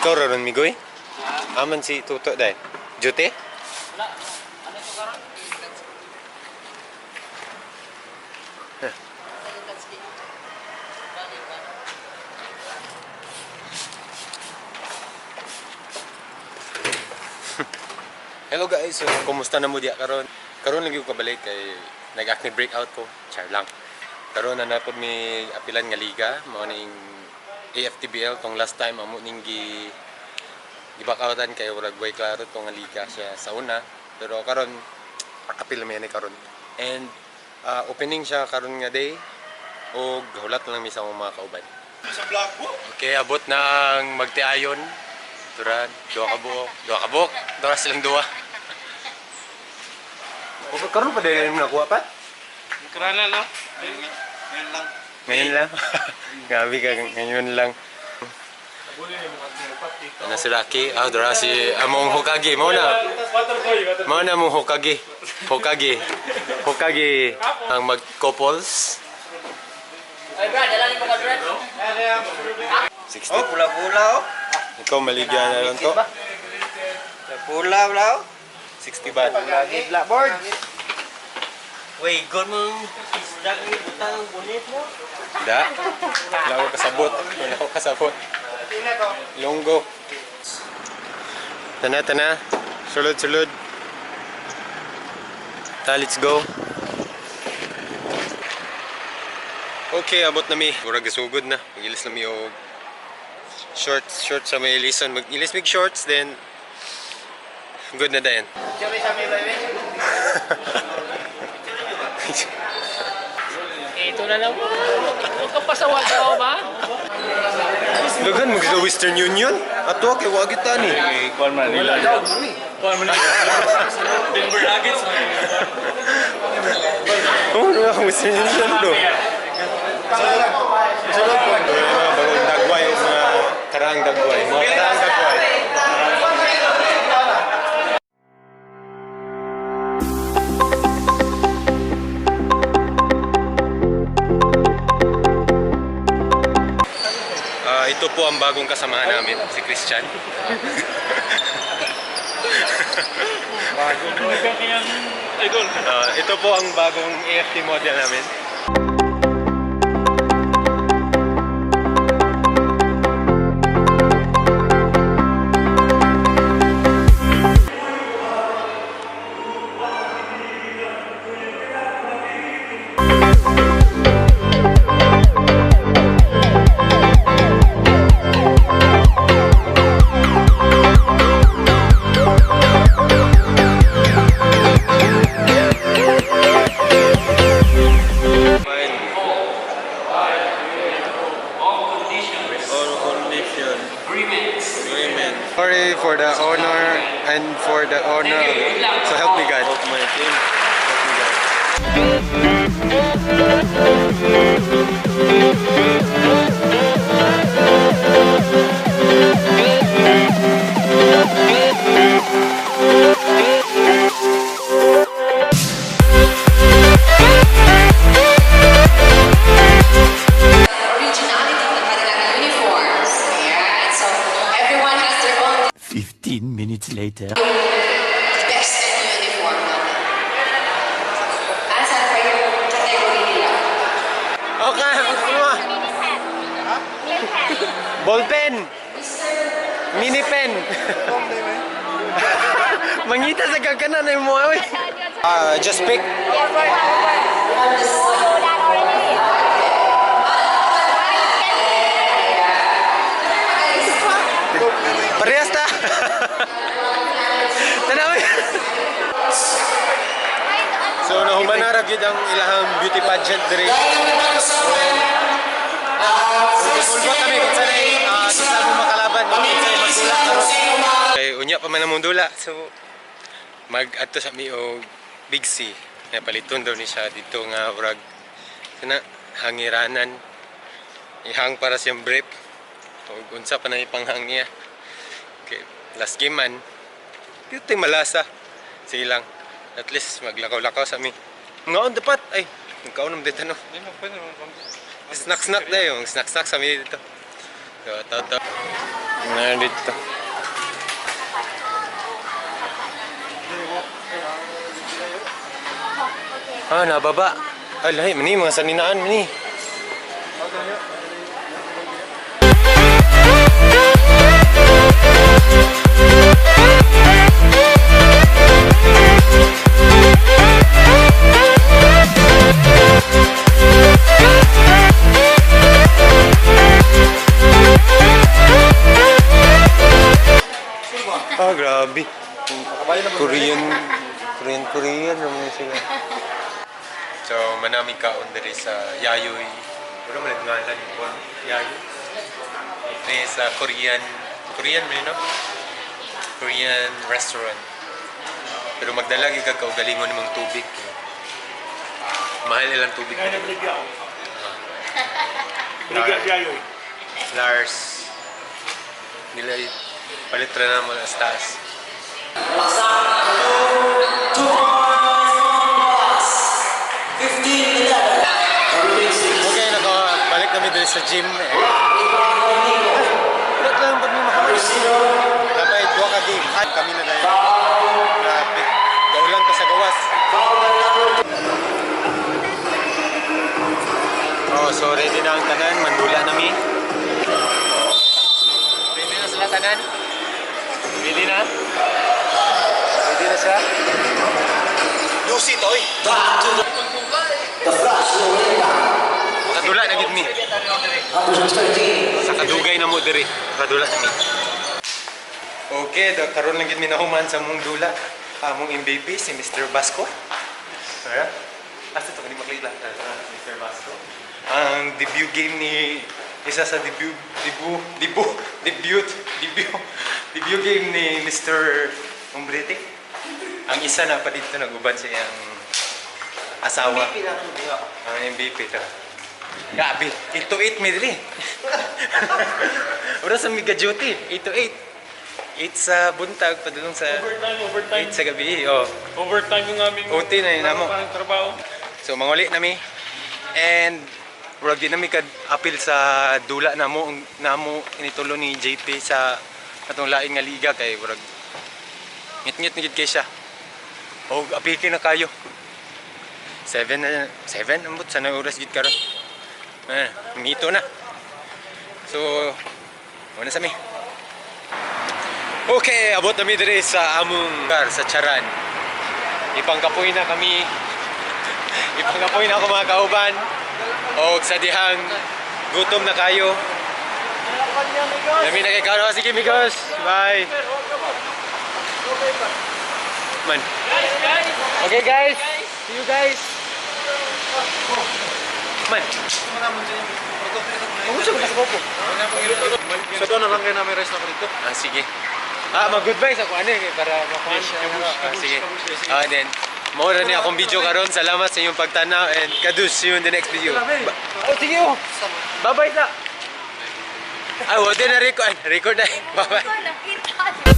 Ikaw raron migoy? Aman si Tuto dai. Jute? Wala. Ano ito karon? Hello guys, so kumusta na mo diya karon? Karon lagi ko kabalik kay nag-acne breakout ko. Char lang. Karon na napod mi apilan nga liga, mao ning AFTBL tong last time amo ning gibakoutan kay urag way klaro tong nga liga siya sa una. Pero karon apil mi ni karon. And opening siya karon nga day og hulat lang mi sa mga kauban. Sa vlog ko? Okay, abot na ang magtiayon. Turan, dua kabuk, dua silang dua. O karon pa din mo nakuha pa? Karana no? Ngayon lang. Ngayon lang. Gabi ka ngayon lang. Ano si Rocky? Dura si among Hokage mo na. Mo na mo Hokage. Hokage ang mag-couples. Ay, Brad, dala ni mo ka, Brad. 60. Oh, pula-pula oh. Ikaw maligyan na lang to. Pula-pula oh. 60 baht. Blackboard. Wait, good mong isda ni butang ng bunit mo. Da. Wala ko kasabot. Longgo. Tana. Sulod. Let's go. Okay, abot na mi. Murag gasugod na. Mag-ilis na mi o shorts sa may ilison. Mag-ilis mig shorts, then good na dayan. Ito na lang. Huwag ka pasawa daw ba? Lugan mo sa Western Union? Ato kay wag kita ni. Kuan man nila. Kuan man nila. Denver Nuggets. Oh, no, Western Union do. Sulod ko. Bagong dagway mga karang dagway. Ito po ang bagong kasamahan namin, si Christian. Bagong idol. Ito po ang bagong AFT model namin. Sorry for the owner and for the owner. So help me God. Help my team. Minutes later. Best uniform natin. Saan kayo category nila? Okay, ano? Ball pen. Mini pen. Mangita sa kakanan ay mo ay. Just pick. Parehas ta. Tanaw. So nahuman na ra gyud ang ilahang beauty pageant diri. Ulbot kami kung saan mo makalaban kung saan magdula karon. Kay unya pa man ang dula. So mag-adto sa mi og Big C. Na paliton daw ni siya dito nga urag kana hangiranan. Ihang para siyang brief. Ug unsa pa na ipanghang niya. Okay, last game man. Dito malasa. Sige lang. At least maglakaw-lakaw sa amin. Mga on dapat. Ay, nagkaon naman dito no. Snack-snack na yung. Snack-snack sa amin dito. So, Na dito. Ah, nababa. Ay, lahi, mani, mga saninaan, mani. Ah, grabe. Korean naman sila. So, manami kaon diri sa Yayoy. Pero man ngalan ko Yayoy. Ni sa Korean man no? Korean restaurant. Pero magdala gyud ka kaugalingon nimong tubig. Mahal ilang tubig. Kaya nagligya ako. Ligya siya yun. Lars. Nila palitra na mo sa taas. Okay, nakabalik kami dito sa gym. Ulit lang, ba't may makalis? Napay, duwa ka game. At kami na dahil. Grabe. Gaulan ka sa gawas. Oh, so ready na ang tanan. Mandula nami. Ready na sila tanan? Ready na? Ready na siya? Lucy, toy! Kadula na gid mi. Sa kadugay na mo diri. Kadula na mi. Okay, karon lang gid mi nahuman sa mong dula. Among MVP si Mr. Basco. Ara? Asa to kani makita Mr. Basco. Ang debut game ni isa sa debut game ni Mr. Umbrete. Ang isa na pa dito naguban siya ang asawa. Ang MVP to. Grabe, 8 to 8 may dili. Ora sa Mega Duty, 8 to 8. 8 sa buntag, padulong sa Overtime. 8 sa gabi. Oh. Overtime yung aming OT na yun namo. parang trabaho. So manguli nami. And wala din nami kad-appeal sa dula namo initulo ni JP sa atong lain nga liga kay wala ngit-ngit ni gid kay siya. O apikin na kayo. 7 ambot sa na oras gid karon. Mito na. So, wala sa mi. Okay, abot na mi diri sa among bar sa Charan. Ipangkapoy na kami. Ipangkapoy na ako mga kauban. O sa dihang gutom na kayo. Kami na kay Karo. Sige, amigos. Bye. Man. Okay, guys. See you guys. Man. Kung gusto mo sa popo. So doon na lang kayo namin rest ako dito. Ah, sige. Mag-goodbye sa kuan para makuha siya. Sige. Then, mao na ni akong video karon. Salamat sa inyong pagtanaw and kadus see you in the next video. Oh, sige oh. Bye-bye sa. Wala na record. Record na. Bye-bye. Nakita.